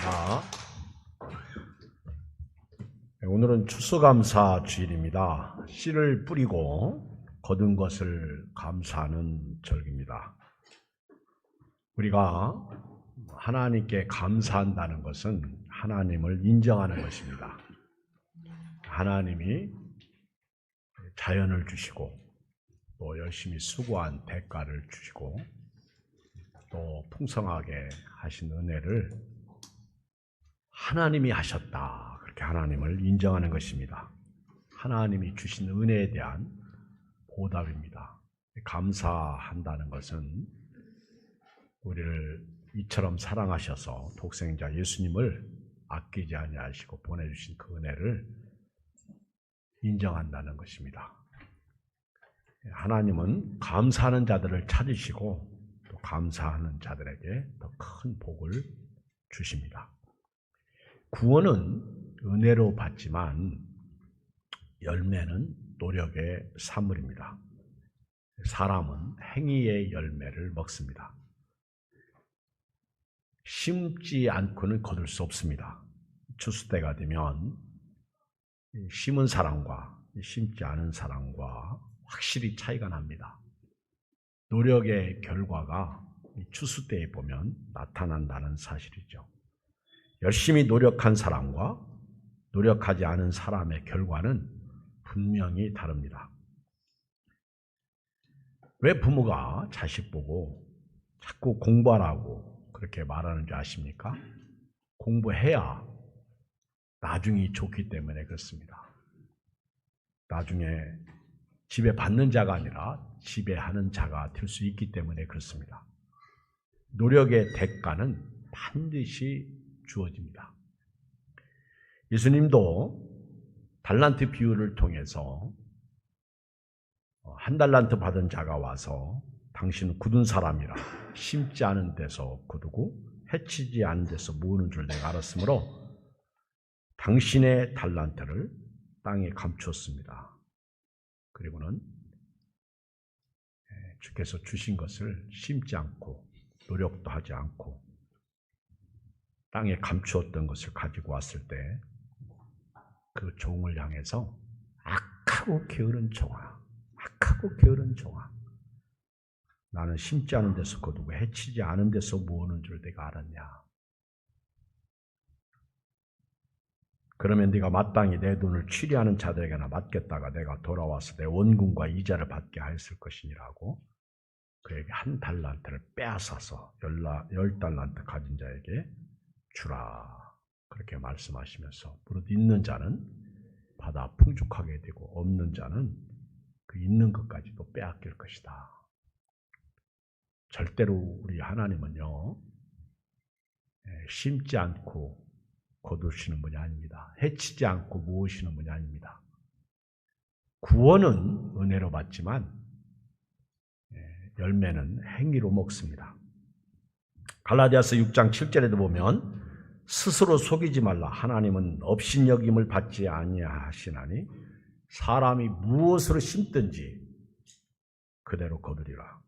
자, 오늘은 추수감사 주일입니다. 씨를 뿌리고 거둔 것을 감사하는 절기입니다. 우리가 하나님께 감사한다는 것은 하나님을 인정하는 것입니다. 하나님이 자연을 주시고 또 열심히 수고한 대가를 주시고 또 풍성하게 하신 은혜를 하나님이 하셨다. 그렇게 하나님을 인정하는 것입니다. 하나님이 주신 은혜에 대한 보답입니다. 감사한다는 것은 우리를 이처럼 사랑하셔서 독생자 예수님을 아끼지 아니하시고 보내주신 그 은혜를 인정한다는 것입니다. 하나님은 감사하는 자들을 찾으시고 또 감사하는 자들에게 더 큰 복을 주십니다. 구원은 은혜로 받지만 열매는 노력의 산물입니다. 사람은 행위의 열매를 먹습니다. 심지 않고는 거둘 수 없습니다. 추수 때가 되면 심은 사람과 심지 않은 사람과 확실히 차이가 납니다. 노력의 결과가 추수 때에 보면 나타난다는 사실이죠. 열심히 노력한 사람과 노력하지 않은 사람의 결과는 분명히 다릅니다. 왜 부모가 자식 보고 자꾸 공부하라고 그렇게 말하는 줄 아십니까? 공부해야 나중이 좋기 때문에 그렇습니다. 나중에 지배받는 자가 아니라 지배하는 자가 될 수 있기 때문에 그렇습니다. 노력의 대가는 반드시 주어집니다. 예수님도 달란트 비유를 통해서 한 달란트 받은 자가 와서 당신은 굳은 사람이라 심지 않은 데서 거두고 해치지 않은 데서 모으는 줄 내가 알았으므로 당신의 달란트를 땅에 감추었습니다. 그리고는 주께서 주신 것을 심지 않고 노력도 하지 않고 땅에 감추었던 것을 가지고 왔을 때 그 종을 향해서 악하고 게으른 종아, 악하고 게으른 종아, 나는 심지 않은 데서 거두고 해치지 않은 데서 모으는 줄 내가 알았냐. 그러면 네가 마땅히 내 돈을 취리하는 자들에게나 맡겼다가 내가 돌아와서 내 원금과 이자를 받게 하였을 것이니라고 그에게 한 달란트를 빼앗아서 10달란트 가진 자에게 주라. 그렇게 말씀하시면서 무릇 있는 자는 받아 풍족하게 되고 없는 자는 그 있는 것까지도 빼앗길 것이다. 절대로 우리 하나님은요, 심지 않고 거두시는 분이 아닙니다. 해치지 않고 모으시는 분이 아닙니다. 구원은 은혜로 받지만 열매는 행위로 먹습니다. 갈라디아서 6장 7절에도 보면 스스로 속이지 말라. 하나님은 업신여김을 받지 아니하시나니 사람이 무엇으로 심든지 그대로 거두리라.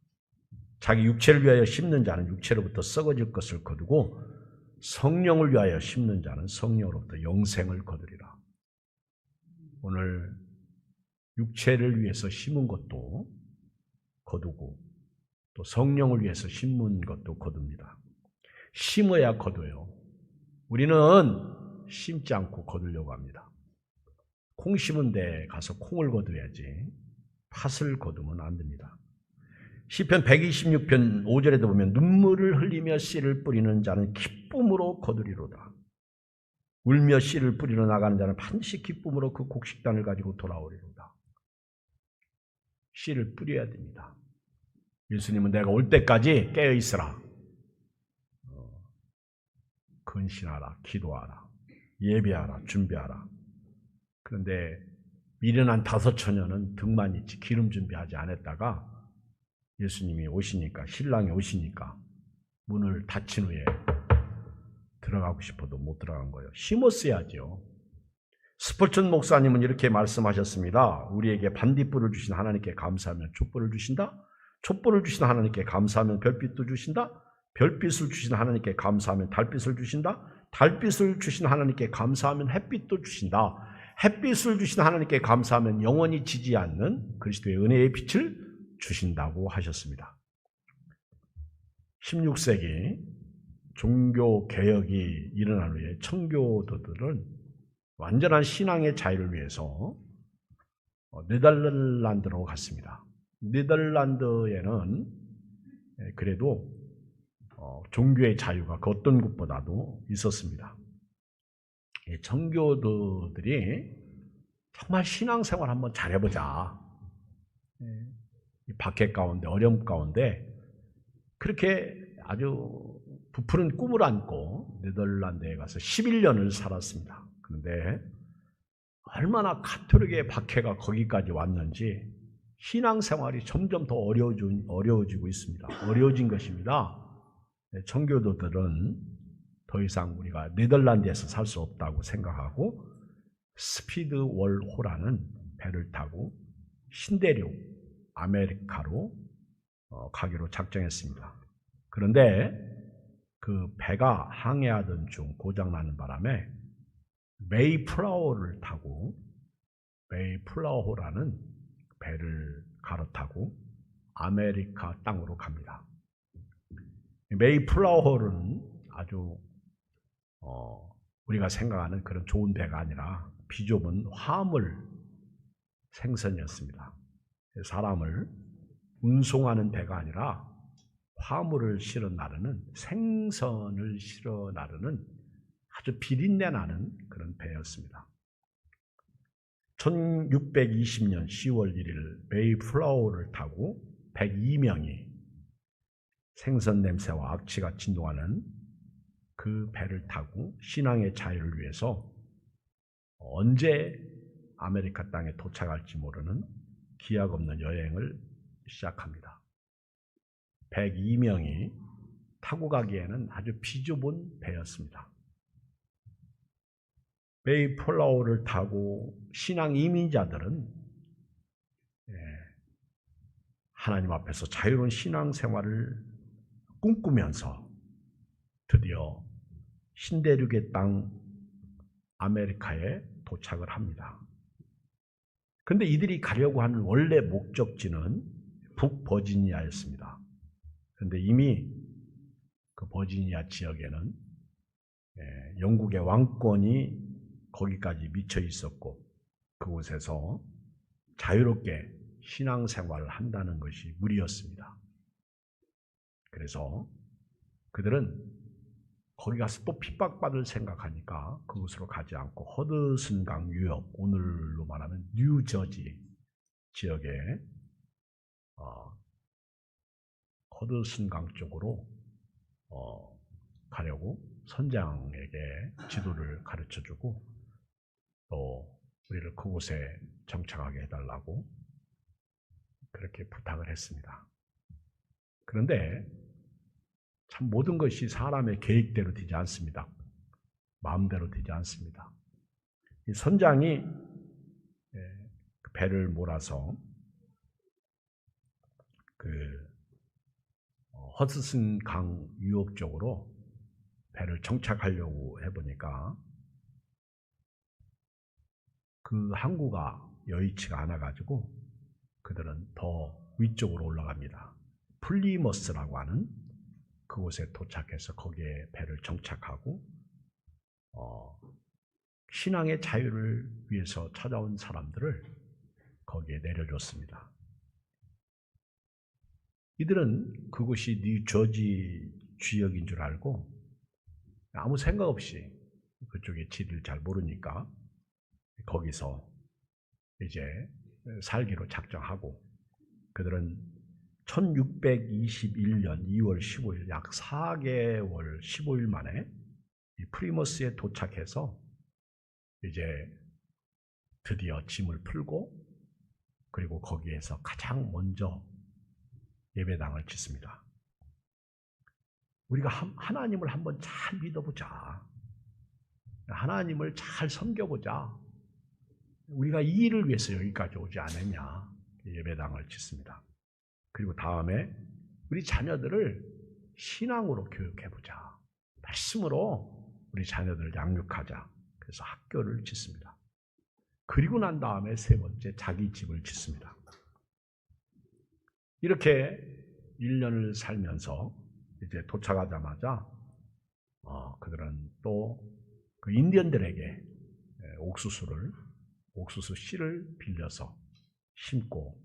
자기 육체를 위하여 심는 자는 육체로부터 썩어질 것을 거두고 성령을 위하여 심는 자는 성령으로부터 영생을 거두리라. 오늘 육체를 위해서 심은 것도 거두고 또 성령을 위해서 심은 것도 거둡니다. 심어야 거둬요. 우리는 심지 않고 거두려고 합니다. 콩 심은 데 가서 콩을 거둬야지 팥을 거두면 안 됩니다. 시편 126편 5절에도 보면 눈물을 흘리며 씨를 뿌리는 자는 기쁨으로 거두리로다. 울며 씨를 뿌리러 나가는 자는 반드시 기쁨으로 그 곡식단을 가지고 돌아오리로다. 씨를 뿌려야 됩니다. 예수님은 내가 올 때까지 깨어있으라. 근신하라, 기도하라, 예배하라, 준비하라. 그런데 미련한 5처녀는 등만 있지 기름 준비하지 않았다가 예수님이 오시니까, 신랑이 오시니까 문을 닫힌 후에 들어가고 싶어도 못 들어간 거예요. 심었어야죠. 스폴전 목사님은 이렇게 말씀하셨습니다. 우리에게 반딧불을 주신 하나님께 감사하면 촛불을 주신다. 촛불을 주신 하나님께 감사하면 별빛도 주신다. 별빛을 주신 하나님께 감사하면 달빛을 주신다. 달빛을 주신 하나님께 감사하면 햇빛도 주신다. 햇빛을 주신 하나님께 감사하면 영원히 지지 않는 그리스도의 은혜의 빛을 주신다고 하셨습니다. 16세기 종교 개혁이 일어난 후에 청교도들은 완전한 신앙의 자유를 위해서 네덜란드로 갔습니다. 네덜란드에는 그래도 종교의 자유가 그 어떤 곳보다도 있었습니다. 청교도들이 정말 신앙생활 한번 잘해보자. 박해 가운데 어려움 가운데 그렇게 아주 부푸른 꿈을 안고 네덜란드에 가서 11년을 살았습니다. 그런데 얼마나 가톨릭의 박해가 거기까지 왔는지 신앙생활이 점점 더 어려워지고 있습니다. 어려워진 것입니다. 청교도들은 더 이상 우리가 네덜란드에서 살 수 없다고 생각하고 스피드월호라는 배를 타고 신대륙 아메리카로 가기로 작정했습니다. 그런데 그 배가 항해하던 중 고장나는 바람에 메이플라워를 타고 메이플라워호라는 배를 갈아타고 아메리카 땅으로 갑니다. 메이플라워호는 아주 우리가 생각하는 그런 좋은 배가 아니라 비좁은 화물 생선이었습니다. 사람을 운송하는 배가 아니라 화물을 실어 나르는 생선을 실어 나르는 아주 비린내 나는 그런 배였습니다. 1620년 10월 1일 메이플라워를 타고 102명이 생선 냄새와 악취가 진동하는 그 배를 타고 신앙의 자유를 위해서 언제 아메리카 땅에 도착할지 모르는 기약 없는 여행을 시작합니다. 102명이 타고 가기에는 아주 비좁은 배였습니다. 메이플라워를 타고 신앙 이민자들은 하나님 앞에서 자유로운 신앙 생활을 꿈꾸면서 드디어 신대륙의 땅 아메리카에 도착을 합니다. 그런데 이들이 가려고 하는 원래 목적지는 북버지니아였습니다. 그런데 이미 그 버지니아 지역에는 영국의 왕권이 거기까지 미쳐 있었고 그곳에서 자유롭게 신앙생활을 한다는 것이 무리였습니다. 그래서 그들은 거기 가서 또 핍박받을 생각하니까 그곳으로 가지 않고 허드슨강 유역, 오늘로 말하면 뉴저지 지역에 허드슨강 쪽으로 가려고 선장에게 지도를 가르쳐주고 또 우리를 그곳에 정착하게 해달라고 그렇게 부탁을 했습니다. 그런데 참 모든 것이 사람의 계획대로 되지 않습니다. 마음대로 되지 않습니다. 이 선장이 배를 몰아서 허드슨 강 유역 쪽으로 배를 정착하려고 해보니까 그 항구가 여의치가 않아가지고 그들은 더 위쪽으로 올라갑니다. 플리머스라고 하는 그곳에 도착해서 거기에 배를 정착하고 신앙의 자유를 위해서 찾아온 사람들을 거기에 내려줬습니다. 이들은 그곳이 뉴저지 지역인 줄 알고 아무 생각 없이 그쪽의 지리를 잘 모르니까 거기서 이제 살기로 작정하고 그들은 1621년 2월 15일 약 4개월 15일 만에 이 프리머스에 도착해서 이제 드디어 짐을 풀고 그리고 거기에서 가장 먼저 예배당을 짓습니다. 우리가 하나님을 한번 잘 믿어보자. 하나님을 잘 섬겨보자. 우리가 이 일을 위해서 여기까지 오지 않았냐. 예배당을 짓습니다. 그리고 다음에 우리 자녀들을 신앙으로 교육해보자. 말씀으로 우리 자녀들을 양육하자. 그래서 학교를 짓습니다. 그리고 난 다음에 세 번째 자기 집을 짓습니다. 이렇게 1년을 살면서 이제 도착하자마자 그들은 또 그 인디언들에게 옥수수 씨를 빌려서 심고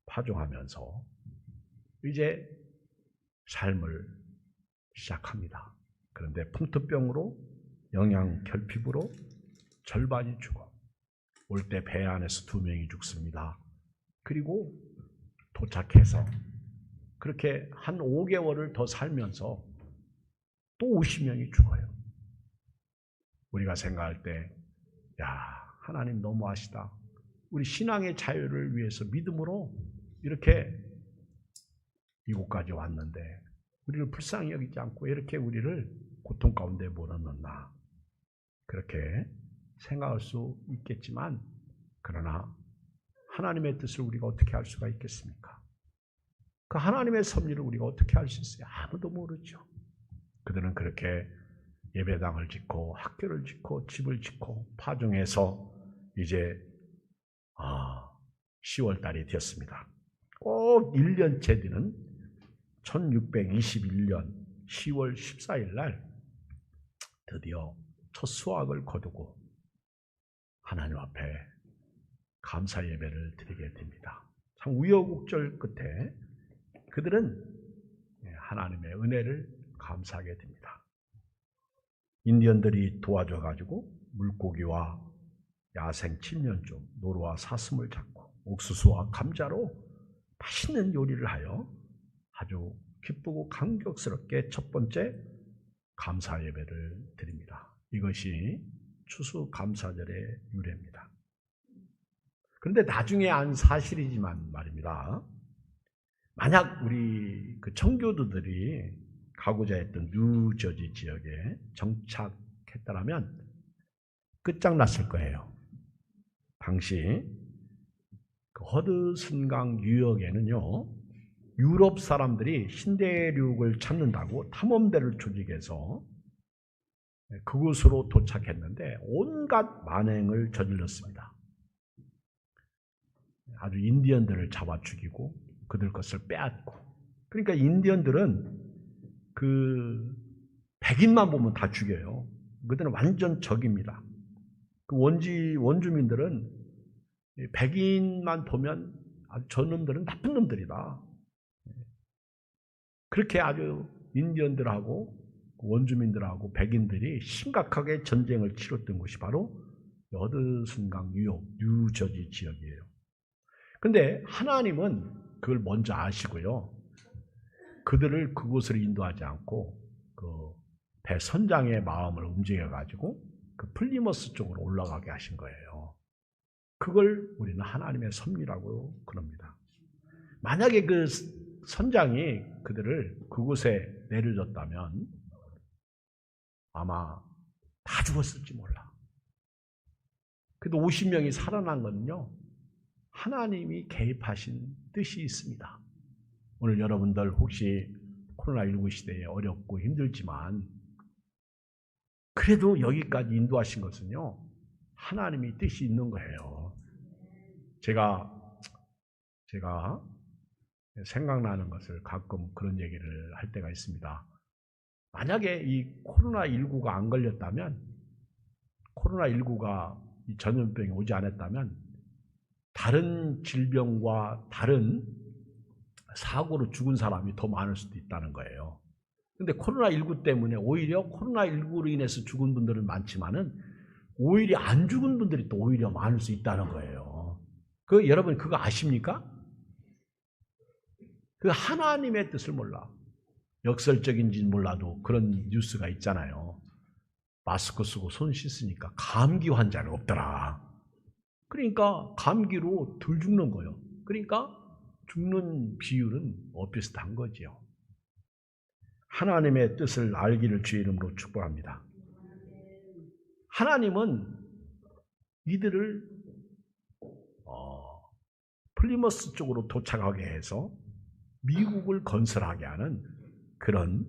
파종하면서 이제 삶을 시작합니다. 그런데 풍토병으로 영양 결핍으로 절반이 죽어 올 때 배 안에서 2명이 죽습니다. 그리고 도착해서 그렇게 한 5개월을 더 살면서 또 50명이 죽어요. 우리가 생각할 때 야, 하나님 너무하시다. 우리 신앙의 자유를 위해서 믿음으로 이렇게 이곳까지 왔는데 우리를 불쌍히 여기지 않고 이렇게 우리를 고통 가운데 몰아넣나. 그렇게 생각할 수 있겠지만 그러나 하나님의 뜻을 우리가 어떻게 알 수가 있겠습니까? 그 하나님의 섭리를 우리가 어떻게 알 수 있어요? 아무도 모르죠. 그들은 그렇게 예배당을 짓고 학교를 짓고 집을 짓고 파종해서 이제 10월 달이 되었습니다. 꼭 1년째 되는 1621년 10월 14일 날 드디어 첫 수확을 거두고 하나님 앞에 감사 예배를 드리게 됩니다. 참 우여곡절 끝에 그들은 하나님의 은혜를 감사하게 됩니다. 인디언들이 도와줘가지고 물고기와 야생 칠면조, 노루와 사슴을 잡고 옥수수와 감자로 맛있는 요리를 하여 아주 기쁘고 감격스럽게 첫 번째 감사 예배를 드립니다. 이것이 추수감사절의 유래입니다. 그런데 나중에 안 사실이지만 말입니다. 만약 우리 그 청교도들이 가고자 했던 뉴저지 지역에 정착했다면 끝장났을 거예요. 당시 그 허드슨강 유역에는요, 유럽 사람들이 신대륙을 찾는다고 탐험대를 조직해서 그곳으로 도착했는데 온갖 만행을 저질렀습니다. 아주 인디언들을 잡아 죽이고 그들 것을 빼앗고. 그러니까 인디언들은 그 백인만 보면 다 죽여요. 그들은 완전 적입니다. 그 원주민들은 백인만 보면 아주 저놈들은 나쁜 놈들이다. 그렇게 아주 인디언들하고 원주민들하고 백인들이 심각하게 전쟁을 치렀던 곳이 바로 허드슨강 유역, 뉴저지 지역이에요. 근데 하나님은 그걸 먼저 아시고요. 그들을 그곳으로 인도하지 않고 그 배 선장의 마음을 움직여가지고 그 플리머스 쪽으로 올라가게 하신 거예요. 그걸 우리는 하나님의 섭리라고 그럽니다. 만약에 그 선장이 그들을 그곳에 내려줬다면 아마 다 죽었을지 몰라. 그래도 50명이 살아난 건요, 하나님이 개입하신 뜻이 있습니다. 오늘 여러분들 혹시 코로나19 시대에 어렵고 힘들지만 그래도 여기까지 인도하신 것은요, 하나님이 뜻이 있는 거예요. 제가 생각나는 것을 가끔 그런 얘기를 할 때가 있습니다. 만약에 이 코로나19가 안 걸렸다면, 코로나19가 이 전염병이 오지 않았다면 다른 질병과 다른 사고로 죽은 사람이 더 많을 수도 있다는 거예요. 근데 코로나19 때문에 오히려 코로나19로 인해서 죽은 분들은 많지만은 오히려 안 죽은 분들이 또 오히려 많을 수 있다는 거예요. 여러분 그거 아십니까? 그 하나님의 뜻을 몰라. 역설적인지는 몰라도 그런 뉴스가 있잖아요. 마스크 쓰고 손 씻으니까 감기 환자는 없더라. 그러니까 감기로 덜 죽는 거예요. 그러니까 죽는 비율은 비슷한 거지요. 하나님의 뜻을 알기를 주의 이름으로 축복합니다. 하나님은 이들을 플리머스 쪽으로 도착하게 해서 미국을 건설하게 하는 그런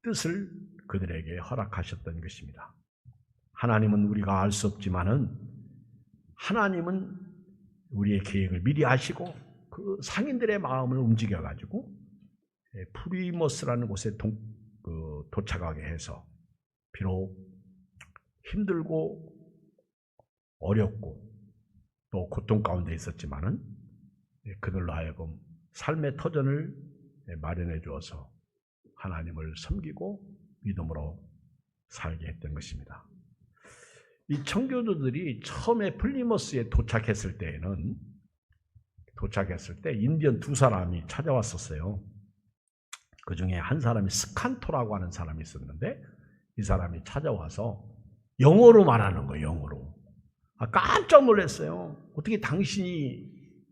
뜻을 그들에게 허락하셨던 것입니다. 하나님은 우리가 알 수 없지만은 하나님은 우리의 계획을 미리 아시고 그 상인들의 마음을 움직여가지고 프리모스라는 곳에 도착하게 해서 비록 힘들고 어렵고 또 고통 가운데 있었지만은 그들로 하여금 삶의 터전을 마련해 주어서 하나님을 섬기고 믿음으로 살게 했던 것입니다. 이 청교도들이 처음에 플리머스에 도착했을 때 인디언 두 사람이 찾아왔었어요. 그 중에 한 사람이 스칸토라고 하는 사람이 있었는데 이 사람이 찾아와서 영어로 말하는 거예요. 영어로. 깜짝 놀랐어요. 어떻게 당신이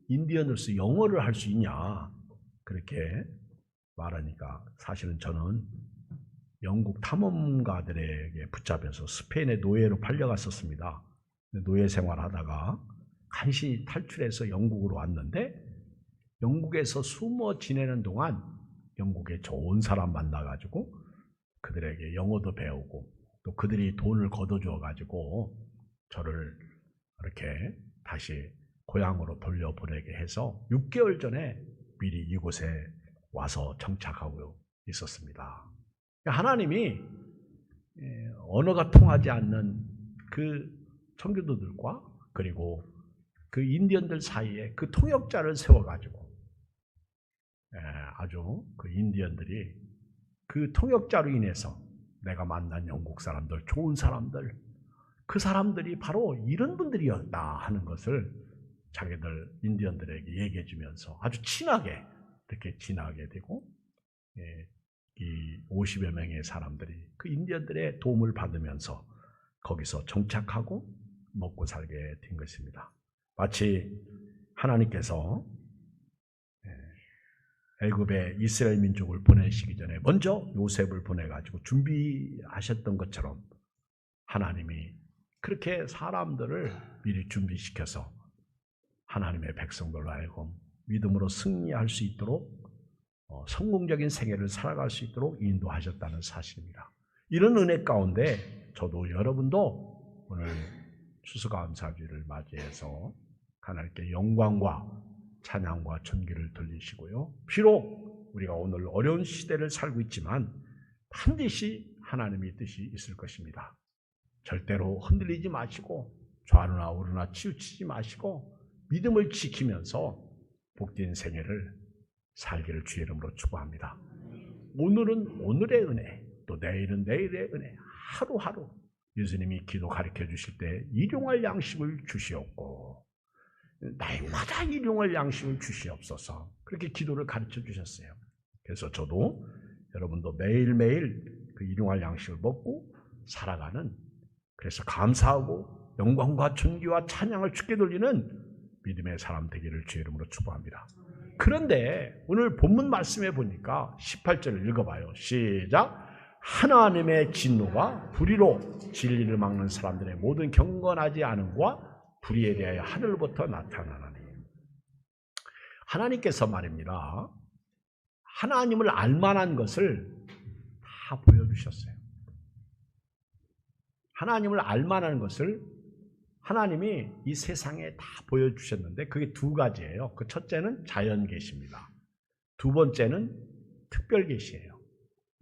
인디언으로서 영어를 할 수 있냐. 그렇게 말하니까 사실은 저는 영국 탐험가들에게 붙잡혀서 스페인의 노예로 팔려갔었습니다. 노예 생활하다가 간신히 탈출해서 영국으로 왔는데 영국에서 숨어 지내는 동안 영국에 좋은 사람 만나가지고 그들에게 영어도 배우고 또 그들이 돈을 걷어주어가지고 저를 이렇게 다시 고향으로 돌려보내게 해서 6개월 전에 미리 이곳에 와서 정착하고 있었습니다. 하나님이 언어가 통하지 않는 그 청교도들과 그리고 그 인디언들 사이에 그 통역자를 세워가지고 아주 그 인디언들이 그 통역자로 인해서 내가 만난 영국 사람들, 좋은 사람들, 그 사람들이 바로 이런 분들이었다 하는 것을 자기들 인디언들에게 얘기해 주면서 아주 친하게 이렇게 지나게 되고 이 50여 명의 사람들이 그 인디언들의 도움을 받으면서 거기서 정착하고 먹고 살게 된 것입니다. 마치 하나님께서 애굽에 이스라엘 민족을 보내시기 전에 먼저 요셉을 보내가지고 준비하셨던 것처럼 하나님이 그렇게 사람들을 미리 준비시켜서 하나님의 백성들로 하여금 믿음으로 승리할 수 있도록 성공적인 생애를 살아갈 수 있도록 인도하셨다는 사실입니다. 이런 은혜 가운데 저도 여러분도 오늘 추수감사주일을 맞이해서 하나님께 영광과 찬양과 존귀를 돌리시고요. 비록 우리가 오늘 어려운 시대를 살고 있지만 반드시 하나님의 뜻이 있을 것입니다. 절대로 흔들리지 마시고 좌우나 우르나 치우치지 마시고 믿음을 지키면서 복된 생애를 살기를 주의 이름으로 축복합니다. 오늘은 오늘의 은혜, 또 내일은 내일의 은혜, 하루하루 예수님이 기도 가르쳐 주실 때 일용할 양식을 주시옵고 날마다 일용할 양식을 주시옵소서 그렇게 기도를 가르쳐 주셨어요. 그래서 저도 여러분도 매일매일 그 일용할 양식을 먹고 살아가는 그래서 감사하고 영광과 존귀와 찬양을 주께 돌리는 믿음의 사람 되기를 주의 이름으로 축복합니다. 그런데 오늘 본문 말씀에 보니까 18절을 읽어봐요. 시작. 하나님의 진노가 불의로 진리를 막는 사람들의 모든 경건하지 않음과 불의에 대하여 하늘부터 나타나나니. 하나님께서 말입니다. 하나님을 알만한 것을 다 보여주셨어요. 하나님을 알만한 것을 하나님이 이 세상에 다 보여주셨는데 그게 두 가지예요. 그 첫째는 자연계시입니다. 두 번째는 특별계시예요.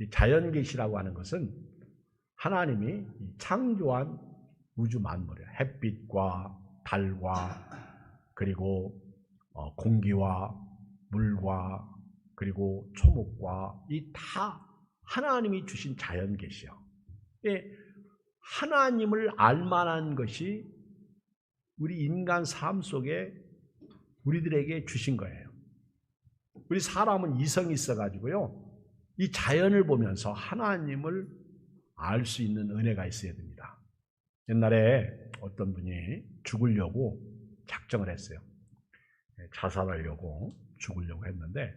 이 자연계시라고 하는 것은 하나님이 창조한 우주 만물이에요. 햇빛과 달과 그리고 공기와 물과 그리고 초목과 이 다 하나님이 주신 자연계시요. 하나님을 알만한 것이 우리 인간 삶 속에 우리들에게 주신 거예요. 우리 사람은 이성이 있어가지고요. 이 자연을 보면서 하나님을 알 수 있는 은혜가 있어야 됩니다. 옛날에 어떤 분이 죽으려고 작정을 했어요. 자살하려고 죽으려고 했는데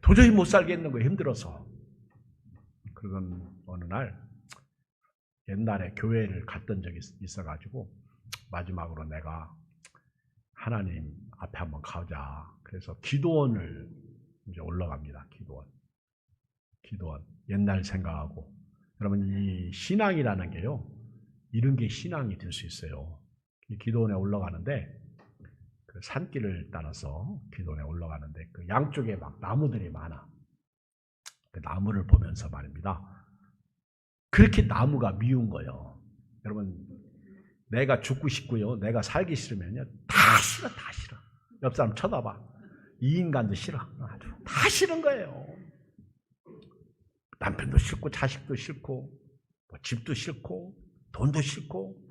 도저히 못 살겠는 거예요. 힘들어서. 그러던 어느 날 옛날에 교회를 갔던 적이 있어가지고 마지막으로 내가 하나님 앞에 한번 가자. 그래서 기도원을 이제 올라갑니다. 기도원. 기도원. 옛날 생각하고. 여러분, 이 신앙이라는 게요, 이런 게 신앙이 될 수 있어요. 이 기도원에 올라가는데, 그 산길을 따라서 기도원에 올라가는데, 그 양쪽에 막 나무들이 많아. 그 나무를 보면서 말입니다. 그렇게 나무가 미운 거예요. 여러분, 내가 죽고 싶고요, 내가 살기 싫으면요, 다 싫어, 다 싫어. 옆 사람 쳐다봐. 이 인간도 싫어. 아주 다 싫은 거예요. 남편도 싫고, 자식도 싫고, 뭐 집도 싫고, 돈도 싫고,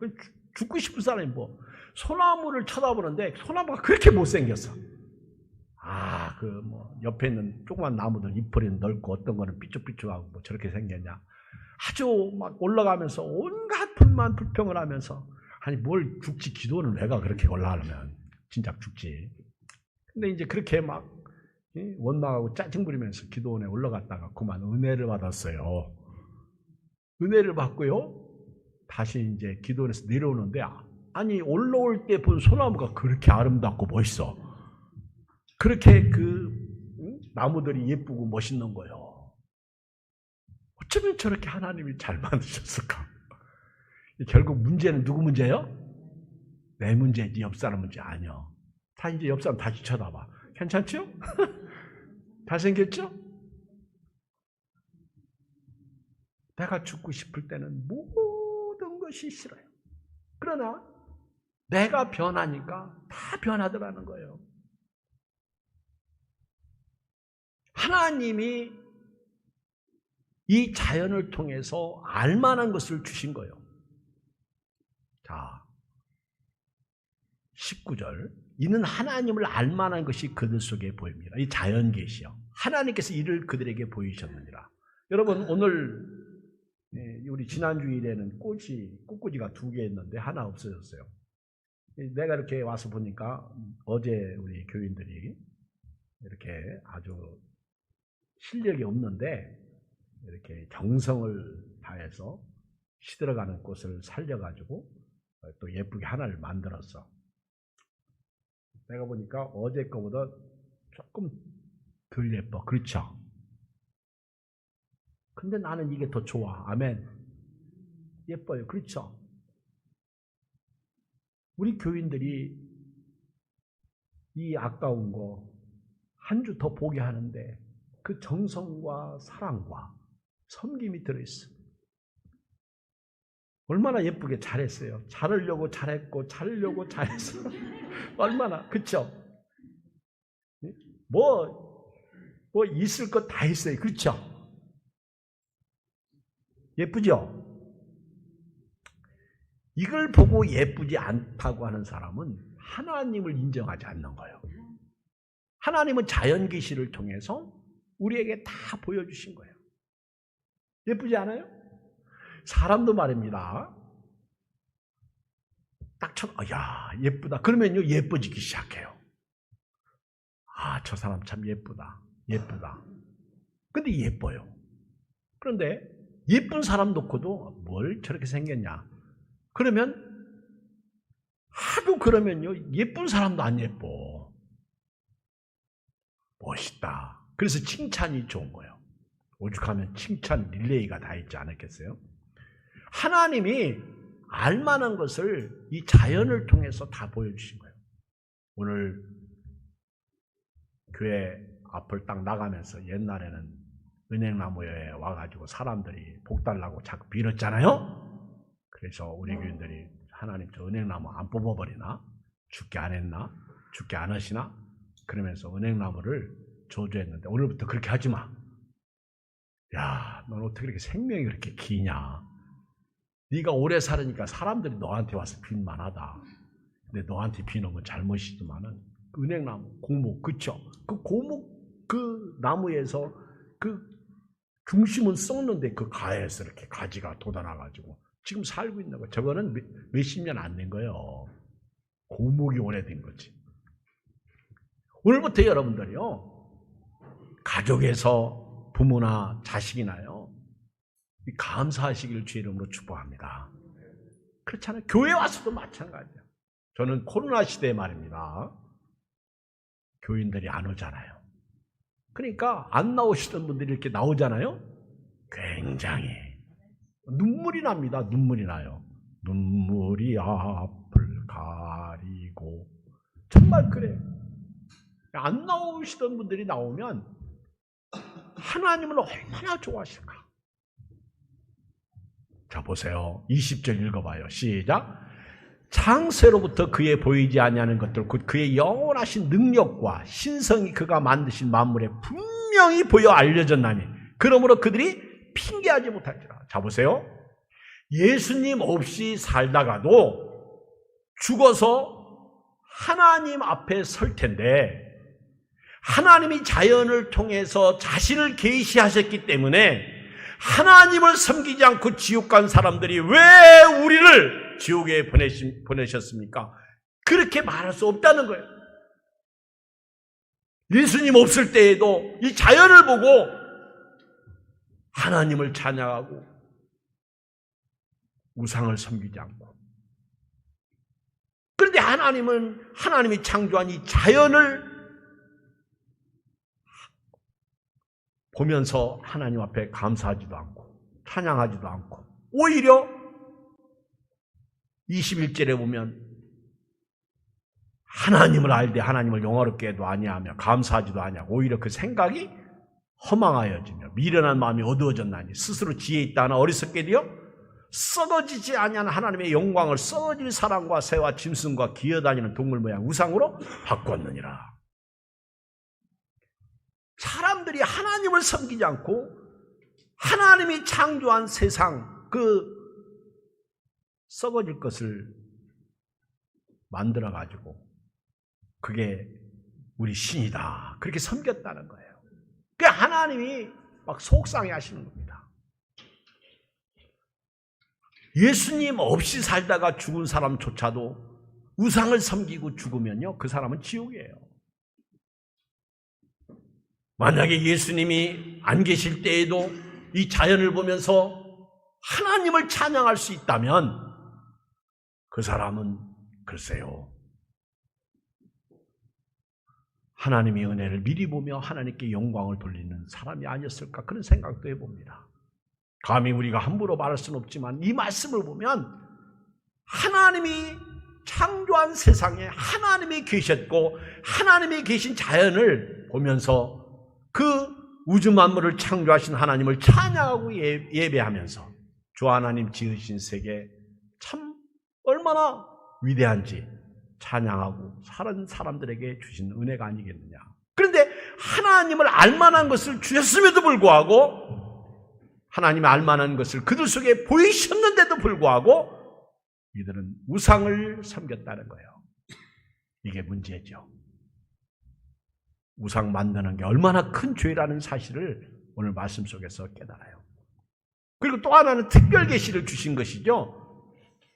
죽고 싶은 사람이 뭐, 소나무를 쳐다보는데, 소나무가 그렇게 못생겼어. 옆에 있는 조그만 나무들 잎풀이는 넓고, 어떤 거는 삐쭉삐쭉하고, 뭐 저렇게 생겼냐. 아주 막 올라가면서 온갖 불만, 불평을 하면서, 아니, 뭘 죽지, 기도는 왜가 그렇게 올라가려면. 진짜 죽지. 근데 이제 그렇게 막, 원망하고 짜증 부리면서 기도원에 올라갔다가 그만 은혜를 받았어요. 은혜를 받고요, 다시 이제 기도원에서 내려오는데, 아니, 올라올 때 본 소나무가 그렇게 아름답고 멋있어. 그렇게 나무들이 예쁘고 멋있는 거예요. 어쩌면 저렇게 하나님이 잘 만드셨을까? 결국 문제는 누구 문제예요? 내 문제지, 옆 사람 문제 아니야. 다 이제 옆 사람 다시 쳐다봐. 괜찮죠? 잘생겼죠? 내가 죽고 싶을 때는 모든 것이 싫어요. 그러나 내가 변하니까 다 변하더라는 거예요. 하나님이 이 자연을 통해서 알만한 것을 주신 거예요. 자, 19절. 이는 하나님을 알만한 것이 그들 속에 보입니다. 이 자연 계시요. 하나님께서 이를 그들에게 보이셨느니라. 여러분, 오늘 우리 지난주일에는 꽃꽂이가 2개 있는데 하나 없어졌어요. 내가 이렇게 와서 보니까 어제 우리 교인들이 이렇게 아주 실력이 없는데 이렇게 정성을 다해서 시들어가는 꽃을 살려가지고 또 예쁘게 하나를 만들었어. 내가 보니까 어제 거보다 조금 덜 예뻐. 그렇죠? 근데 나는 이게 더 좋아. 아멘. 예뻐요. 그렇죠? 우리 교인들이 이 아까운 거 한 주 더 보게 하는데 그 정성과 사랑과 섬김이 들어있어. 얼마나 예쁘게 잘했어요. 자르려고 잘했고 자르려고 잘했어. 얼마나, 그렇죠? 뭐 있을 것 다 있어요. 그렇죠? 예쁘죠? 이걸 보고 예쁘지 않다고 하는 사람은 하나님을 인정하지 않는 거예요. 하나님은 자연 계시를 통해서 우리에게 다 보여주신 거예요. 예쁘지 않아요? 사람도 말입니다. 딱 야, 예쁘다. 그러면요, 예뻐지기 시작해요. 저 사람 참 예쁘다. 예쁘다. 근데 예뻐요. 그런데 예쁜 사람 놓고도 뭘 저렇게 생겼냐? 그러면 하도 그러면요, 예쁜 사람도 안 예뻐. 멋있다. 그래서 칭찬이 좋은 거예요. 오죽하면 칭찬 릴레이가 다 있지 않았겠어요? 하나님이 알만한 것을 이 자연을 통해서 다 보여주신 거예요. 오늘 교회 앞을 딱 나가면서 옛날에는 은행나무에 와가지고 사람들이 복 달라고 자꾸 빌었잖아요. 그래서 우리 교인들이 하나님 저 은행나무 안 뽑아버리나? 죽게 안 했나? 죽게 안 하시나? 그러면서 은행나무를 저주했는데 오늘부터 그렇게 하지 마. 야, 넌 어떻게 이렇게 생명이 그렇게 기냐? 네가 오래 살으니까 사람들이 너한테 와서 빌만하다. 근데 너한테 비는 건 잘못이지만은 은행나무, 고목, 그쵸? 그 고목 그 나무에서 그 중심은 썩는데 그 가에서 이렇게 가지가 돋아나가지고 지금 살고 있는 거. 저거는 몇십 년 안 된 거예요. 고목이 오래된 거지. 오늘부터 여러분들이요, 가족에서 부모나 자식이나요, 감사하시기를 주의 이름으로 축복합니다. 그렇잖아요. 교회 와서도 마찬가지예요. 저는 코로나 시대에 말입니다. 교인들이 안 오잖아요. 그러니까 안 나오시던 분들이 이렇게 나오잖아요. 굉장히 눈물이 납니다. 눈물이 나요. 눈물이 앞을 가리고. 정말 그래. 안 나오시던 분들이 나오면 하나님을 얼마나 좋아하실까. 자, 보세요. 20절 읽어봐요. 시작. 창세로부터 그의 보이지 아니하는 것들 곧 그의 영원하신 능력과 신성이 그가 만드신 만물에 분명히 보여 알려졌나니 그러므로 그들이 핑계하지 못할지라. 자, 보세요. 예수님 없이 살다가도 죽어서 하나님 앞에 설 텐데 하나님이 자연을 통해서 자신을 계시하셨기 때문에 하나님을 섬기지 않고 지옥 간 사람들이 왜 우리를 지옥에 보내셨습니까? 그렇게 말할 수 없다는 거예요. 예수님 없을 때에도 이 자연을 보고 하나님을 찬양하고 우상을 섬기지 않고. 그런데 하나님이 창조한 이 자연을 보면서 하나님 앞에 감사하지도 않고 찬양하지도 않고 오히려 21절에 보면 하나님을 알되 하나님을 영화롭게 해도 아니하며 감사하지도 아니하고 오히려 그 생각이 허망하여지며 미련한 마음이 어두워졌나니 스스로 지혜 있다 하나 어리석게 되어 썩어지지 아니하는 하나님의 영광을 썩어질 사람과 새와 짐승과 기어다니는 동물 모양 우상으로 바꿨느니라. 사람들이 하나님을 섬기지 않고 하나님이 창조한 세상 그 썩어질 것을 만들어가지고 그게 우리 신이다 그렇게 섬겼다는 거예요. 그러니까 하나님이 막 속상해 하시는 겁니다. 예수님 없이 살다가 죽은 사람조차도 우상을 섬기고 죽으면요 그 사람은 지옥이에요. 만약에 예수님이 안 계실 때에도 이 자연을 보면서 하나님을 찬양할 수 있다면 그 사람은 글쎄요 하나님의 은혜를 미리 보며 하나님께 영광을 돌리는 사람이 아니었을까 그런 생각도 해봅니다. 감히 우리가 함부로 말할 수는 없지만 이 말씀을 보면 하나님이 창조한 세상에 하나님이 계셨고 하나님이 계신 자연을 보면서 그 우주 만물을 창조하신 하나님을 찬양하고 예배하면서 주 하나님 지으신 세계 참 얼마나 위대한지 찬양하고 사는 사람들에게 주신 은혜가 아니겠느냐. 그런데 하나님을 알만한 것을 주셨음에도 불구하고 하나님의 알만한 것을 그들 속에 보이셨는데도 불구하고 이들은 우상을 섬겼다는 거예요. 이게 문제죠. 우상 만드는 게 얼마나 큰 죄라는 사실을 오늘 말씀 속에서 깨달아요. 그리고 또 하나는 특별 계시를 주신 것이죠.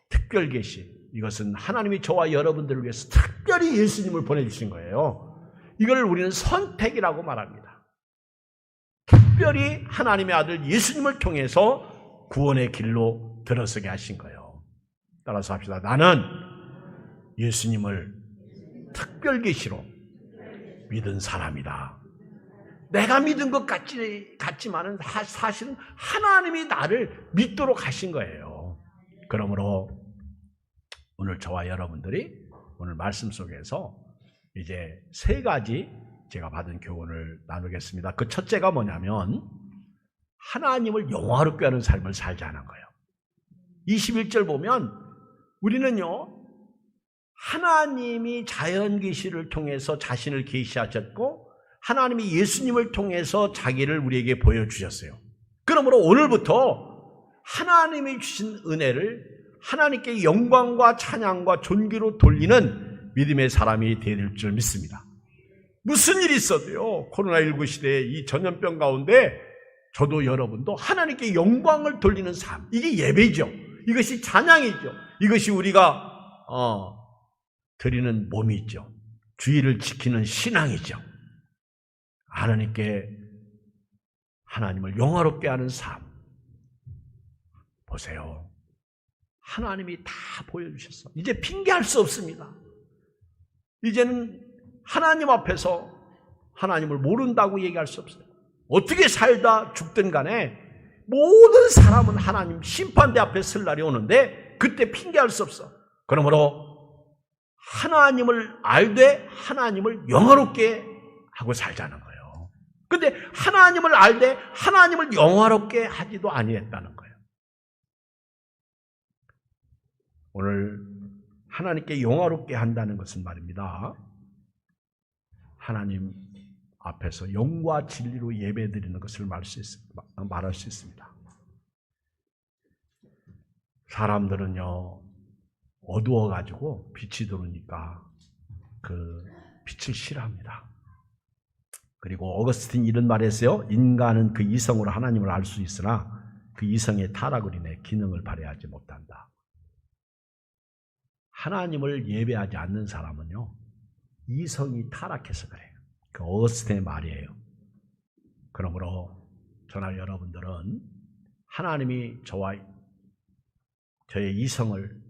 특별 계시. 이것은 하나님이 저와 여러분들을 위해서 특별히 예수님을 보내주신 거예요. 이걸 우리는 선택이라고 말합니다. 특별히 하나님의 아들 예수님을 통해서 구원의 길로 들어서게 하신 거예요. 따라서 합시다. 나는 예수님을 특별 계시로 믿은 사람이다. 내가 믿은 것 같지만은 사실은 하나님이 나를 믿도록 하신 거예요. 그러므로 오늘 저와 여러분들이 오늘 말씀 속에서 이제 세 가지 제가 받은 교훈을 나누겠습니다. 그 첫째가 뭐냐면 하나님을 영화롭게 하는 삶을 살자는 거예요. 21절 보면 우리는요 하나님이 자연 계시를 통해서 자신을 계시하셨고 하나님이 예수님을 통해서 자기를 우리에게 보여주셨어요. 그러므로 오늘부터 하나님이 주신 은혜를 하나님께 영광과 찬양과 존귀로 돌리는 믿음의 사람이 될 줄 믿습니다. 무슨 일이 있어도요 코로나19 시대에 이 전염병 가운데 저도 여러분도 하나님께 영광을 돌리는 삶, 이게 예배죠. 이것이 찬양이죠. 이것이 우리가 드리는 몸이죠. 주의를 지키는 신앙이죠. 하나님을 영화롭게 하는 삶. 보세요. 하나님이 다 보여주셨어. 이제 핑계할 수 없습니다. 이제는 하나님 앞에서 하나님을 모른다고 얘기할 수 없어요. 어떻게 살다 죽든 간에 모든 사람은 하나님 심판대 앞에 설 날이 오는데 그때 핑계할 수 없어. 그러므로 하나님을 알되 하나님을 영화롭게 하고 살자는 거예요. 근데 하나님을 알되 하나님을 영화롭게 하지도 아니했다는 거예요. 오늘 하나님께 영화롭게 한다는 것은 말입니다. 하나님 앞에서 영과 진리로 예배드리는 것을 말할 수 있습니다. 사람들은요, 어두워가지고 빛이 들어오니까 그 빛을 싫어합니다. 그리고 어거스틴 이런 말 했어요. 인간은 그 이성으로 하나님을 알 수 있으나 그 이성의 타락을 인해 기능을 발휘하지 못한다. 하나님을 예배하지 않는 사람은요, 이성이 타락해서 그래요. 그 어거스틴의 말이에요. 그러므로 저나 여러분들은 하나님이 저의 이성을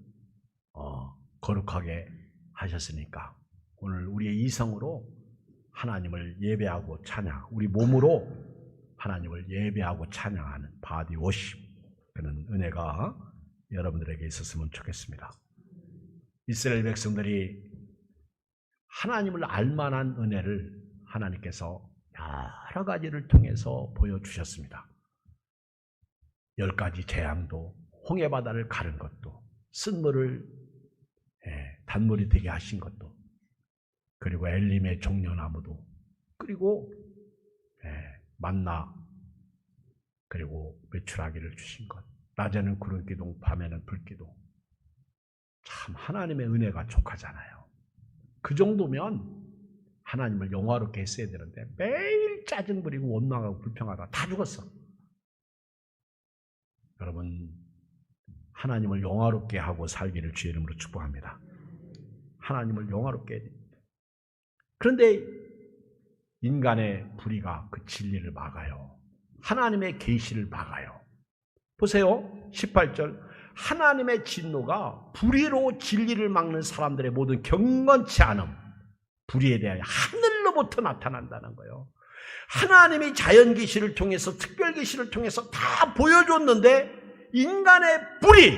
거룩하게 하셨으니까 오늘 우리의 이성으로 하나님을 예배하고 찬양, 우리 몸으로 하나님을 예배하고 찬양하는 바디 워십, 그런 은혜가 여러분들에게 있었으면 좋겠습니다. 이스라엘 백성들이 하나님을 알만한 은혜를 하나님께서 여러 가지를 통해서 보여주셨습니다. 10가지 재앙도, 홍해바다를 가른 것도, 쓴물을 단물이 되게 하신 것도, 그리고 엘림의 종려나무도, 그리고 만나, 그리고 메추라기를 주신 것, 낮에는 구름기둥, 밤에는 불기둥. 참 하나님의 은혜가 족하잖아요. 그 정도면 하나님을 영화롭게 했어야 되는데 매일 짜증 부리고 원망하고 불평하다가 다 죽었어. 여러분, 하나님을 영화롭게 하고 살기를 주의 이름으로 축복합니다. 하나님을 영화롭게 해야 됩니다. 그런데 인간의 불의가 그 진리를 막아요. 하나님의 계시를 막아요. 보세요. 18절. 하나님의 진노가 불의로 진리를 막는 사람들의 모든 경건치 않음, 불의에 대하여 하늘로부터 나타난다는 거예요. 하나님이 자연 계시를 통해서, 특별 계시를 통해서 다 보여줬는데 인간의 불의,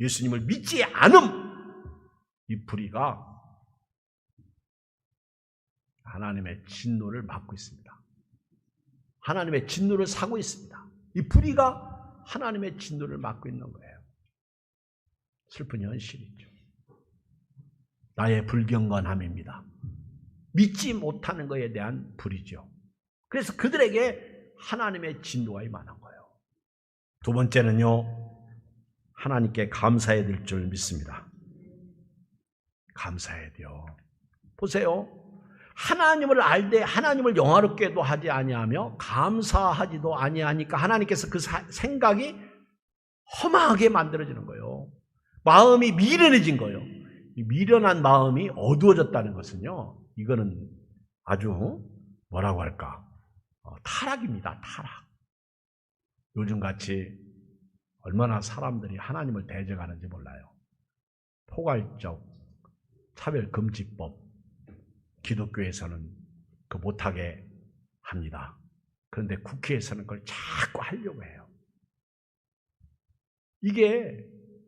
예수님을 믿지 않음, 이 불의가 하나님의 진노를 막고 있습니다. 하나님의 진노를 사고 있습니다. 이 불의가 하나님의 진노를 막고 있는 거예요. 슬픈 현실이죠. 나의 불경건함입니다. 믿지 못하는 것에 대한 불의죠. 그래서 그들에게 하나님의 진노가 임하는 거예요. 두 번째는요, 하나님께 감사해야 될 줄 믿습니다. 감사해야 돼요. 보세요. 하나님을 알되 하나님을 영화롭게도 하지 아니하며 감사하지도 아니하니까 하나님께서 그 생각이 험하게 만들어지는 거예요. 마음이 미련해진 거예요. 이 미련한 마음이 어두워졌다는 것은요, 이거는 아주 뭐라고 할까, 타락입니다. 타락. 요즘같이 얼마나 사람들이 하나님을 대적하는지 몰라요. 포괄적 차별금지법, 기독교에서는 그 못하게 합니다. 그런데 국회에서는 그걸 자꾸 하려고 해요. 이게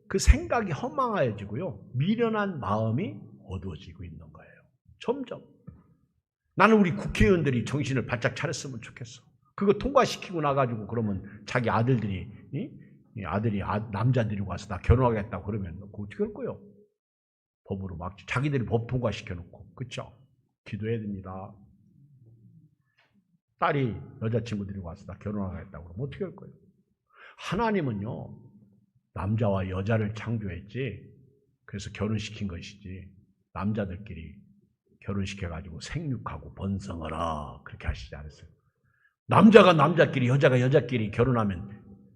그 생각이 허망해지고요, 미련한 마음이 어두워지고 있는 거예요. 점점. 나는 우리 국회의원들이 정신을 바짝 차렸으면 좋겠어. 그거 통과시키고 나가지고 그러면 자기 아들들이, 남자들이 와서 나 결혼하겠다고 그러면 그거 어떻게 할 거예요? 법으로 막 자기들이 법 통과시켜놓고. 그렇죠? 기도해야 됩니다. 딸이 여자친구들이 와서 나 결혼하겠다고 그러면 어떻게 할 거예요? 하나님은요, 남자와 여자를 창조했지, 그래서 결혼시킨 것이지, 남자들끼리 결혼시켜가지고 생육하고 번성하라, 그렇게 하시지 않았어요. 남자가 남자끼리, 여자가 여자끼리 결혼하면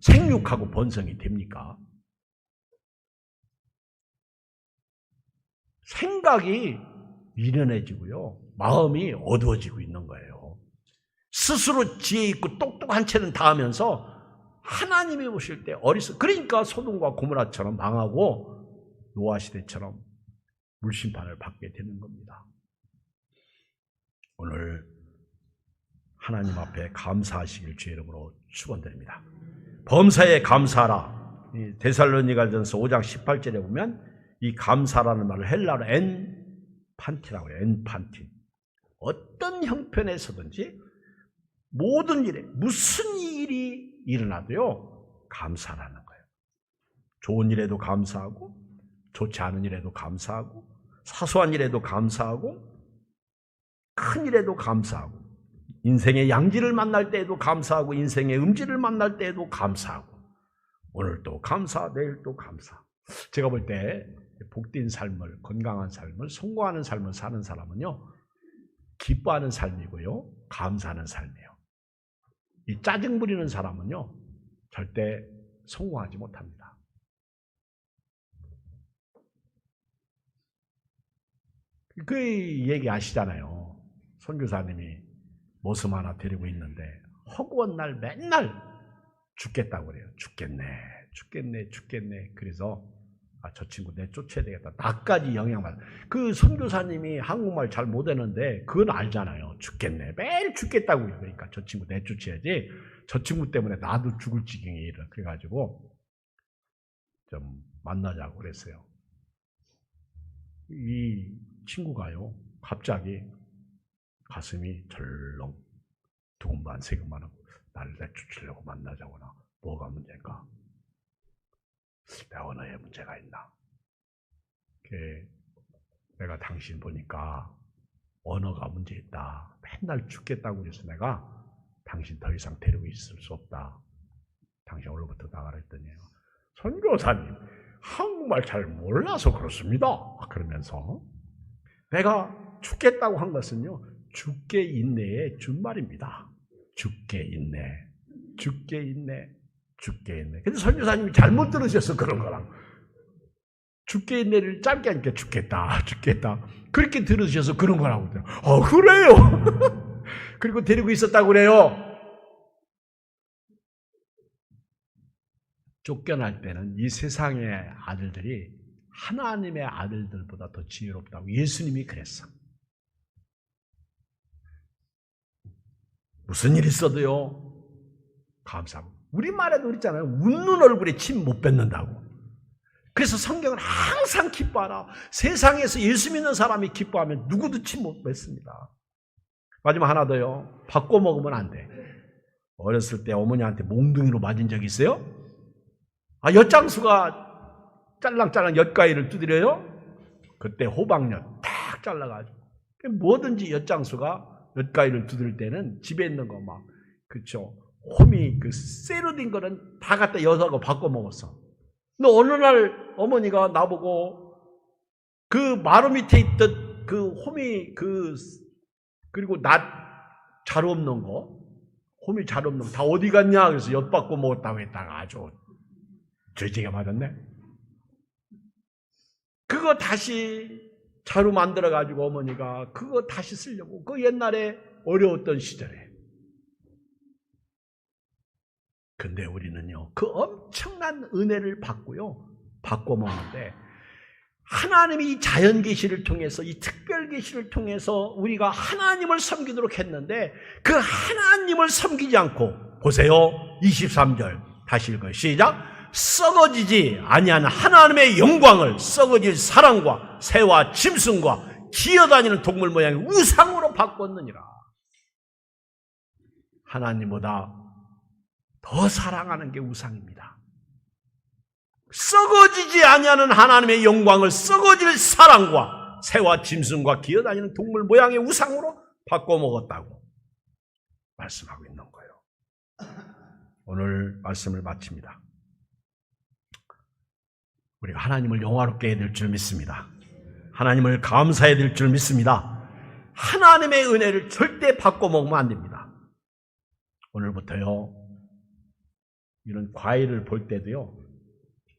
생육하고 번성이 됩니까? 생각이 미련해지고요, 마음이 어두워지고 있는 거예요. 스스로 지혜 있고 똑똑한 채는 다 하면서 하나님이 오실 때 그러니까 소돔과 고모라처럼 망하고 노아 시대처럼 물심판을 받게 되는 겁니다. 오늘 하나님 앞에 감사하시길 주의 이름으로 축원드립니다. 범사에 감사하라. 데살로니가전서 5장 18절에 보면 이 감사라는 말을 헬라어로 엔판티라고 해요. 엔판티. 어떤 형편에서든지 모든 일에 무슨 일이 일어나도요 감사라는 거예요. 좋은 일에도 감사하고 좋지 않은 일에도 감사하고 사소한 일에도 감사하고 큰 일에도 감사하고 인생의 양지를 만날 때에도 감사하고 인생의 음지를 만날 때에도 감사하고 오늘도 감사 내일도 감사. 제가 볼 때 복된 삶을 건강한 삶을 성공하는 삶을 사는 사람은요 기뻐하는 삶이고요 감사하는 삶이에요. 이 짜증 부리는 사람은요 절대 성공하지 못합니다. 그 얘기 아시잖아요. 선교사님이 모습 하나 데리고 있는데 허구한 날 맨날 죽겠다고 그래요. 죽겠네. 그래서 저 친구 내쫓아야 되겠다. 나까지 영향받아. 그 선교사님이 한국말 잘 못하는데 그건 알잖아요. 죽겠네. 매일 죽겠다고 해요. 그러니까 저 친구 내쫓아야지. 저 친구 때문에 나도 죽을 지경에 이르러. 그래가지고 좀 만나자고 그랬어요. 이 친구가요. 갑자기 가슴이 절렁 두근반 세근반 하고 나를 내쫓으려고 만나자거나 뭐가 문제인가? 내 언어에 문제가 있나? 내가 당신 보니까 언어가 문제 있다. 맨날 죽겠다고 그래서 내가 당신 더 이상 데리고 있을 수 없다. 당신 오늘부터 나가라 했더니 선교사님 한국말 잘 몰라서 그렇습니다. 그러면서 내가 죽겠다고 한 것은요 죽게 인내의 준말입니다. 죽게 인내. 근데 선교사님이 잘못 들으셔서 그런 거랑 죽게 인내를 짧게 하니까 죽겠다. 그렇게 들으셔서 그런 거라고. 그래요. 그리고 데리고 있었다고 그래요. 쫓겨날 때는 이 세상의 아들들이 하나님의 아들들보다 더 지혜롭다고 예수님이 그랬어. 무슨 일 있어도요 감사하고. 우리말에도 그랬잖아요. 웃는 얼굴에 침 못 뱉는다고. 그래서 성경은 항상 기뻐하라. 세상에서 예수 믿는 사람이 기뻐하면 누구도 침 못 뱉습니다. 마지막 하나 더요. 바꿔 먹으면 안 돼. 어렸을 때 어머니한테 몽둥이로 맞은 적 있어요? 엿장수가 짤랑짤랑 엿가위를 두드려요? 그때 호박엿 탁 잘라가지고 뭐든지 엿장수가 엿가위를 두들 때는 집에 있는 거 막 그쵸 홈이 그 쇠로 된 거는 다 갖다 엿하고 바꿔 먹었어. 근데 어느 날 어머니가 나보고 그 마루 밑에 있던 그 홈이 그리고 자루 없는 거 홈이 자루 없는 거 다 어디 갔냐 그래서 엿 바꿔 먹었다고 했다가 아주 죄지가 맞았네. 그거 다시 자루 만들어가지고 어머니가 그거 다시 쓰려고 그 옛날에 어려웠던 시절에. 근데 우리는요 그 엄청난 은혜를 받고요 바꿔 먹는데 하나님이 이 자연 계시를 통해서 이 특별 계시를 통해서 우리가 하나님을 섬기도록 했는데 그 하나님을 섬기지 않고 보세요 23절 다시 읽어요. 시작. 썩어지지 아니하는 하나님의 영광을 썩어질 사랑과 새와 짐승과 기어다니는 동물 모양의 우상으로 바꿨느니라. 하나님보다 더 사랑하는 게 우상입니다. 썩어지지 아니하는 하나님의 영광을 썩어질 사랑과 새와 짐승과 기어다니는 동물 모양의 우상으로 바꿔 먹었다고 말씀하고 있는 거예요. 오늘 말씀을 마칩니다. 우리가 하나님을 영화롭게 해야 될 줄 믿습니다. 하나님을 감사해야 될 줄 믿습니다. 하나님의 은혜를 절대 바꿔 먹으면 안 됩니다. 오늘부터요 이런 과일을 볼 때도요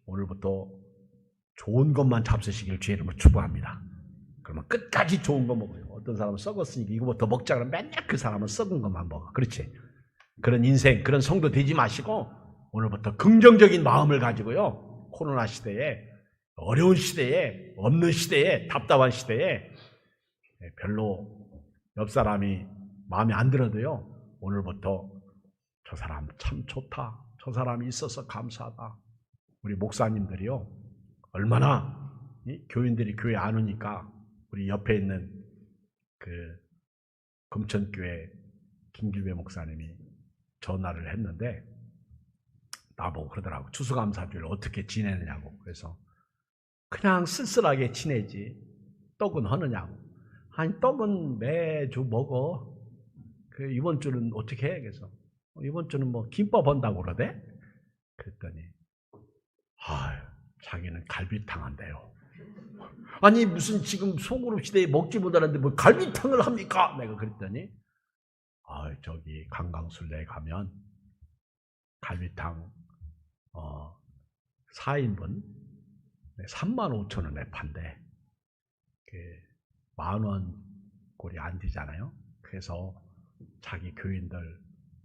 오늘부터 좋은 것만 잡수시길 주의 이름으로 축복합니다. 그러면 끝까지 좋은 거 먹어요. 어떤 사람은 썩었으니까 이거부터 먹자 그러면 맨날 그 사람은 썩은 것만 먹어. 그렇지? 그런 인생 그런 성도 되지 마시고 오늘부터 긍정적인 마음을 가지고요 코로나 시대에 어려운 시대에 없는 시대에 답답한 시대에 별로 옆 사람이 마음에 안 들어도요 오늘부터 저 사람 참 좋다. 저 사람이 있어서 감사하다. 우리 목사님들이요. 얼마나 교인들이 교회 안 오니까 우리 옆에 있는 그 금천교회 김길배 목사님이 전화를 했는데 나보고 그러더라고. 추수감사주일 어떻게 지내느냐고. 그래서 그냥 쓸쓸하게 지내지. 떡은 하느냐고. 아니 떡은 매주 먹어. 그 이번 주는 어떻게 해? 그래서 이번 주는 뭐 김밥 한다고 그러대. 그랬더니 자기는 갈비탕 한대요. 아니 무슨 지금 소그룹 시대에 먹지 못하는데 뭐 갈비탕을 합니까? 내가 그랬더니 저기 강강술래에 가면 갈비탕 4인분 35,000원에 판대. 10,000원 꼴이 안 되잖아요. 그래서 자기 교인들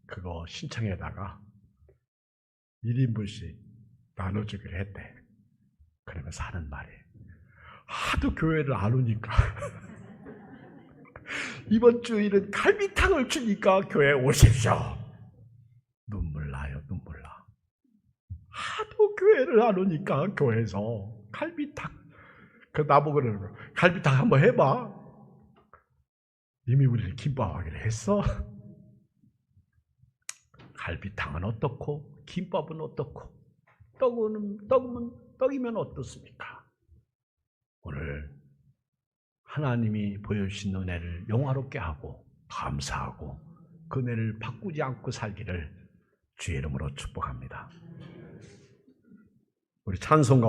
그거 신청에다가 1인분씩 나눠주기로 했대. 그러면서 하는 말이 하도 교회를 안 오니까 이번 주일은 갈비탕을 주니까 교회에 오십시오. 눈물 나요. 눈물 나. 하도 교회를 안 오니까 교회에서 갈비탕. 그 나보고 그러는 거야. 갈비탕 한번 해봐. 이미 우리는 김밥 하기로 했어. 갈비탕은 어떻고 김밥은 어떻고 떡이면 어떻습니까? 오늘 하나님이 보여주신 은혜를 영화롭게 하고 감사하고 그 은혜를 바꾸지 않고 살기를 주의 이름으로 축복합니다. 우리 찬송가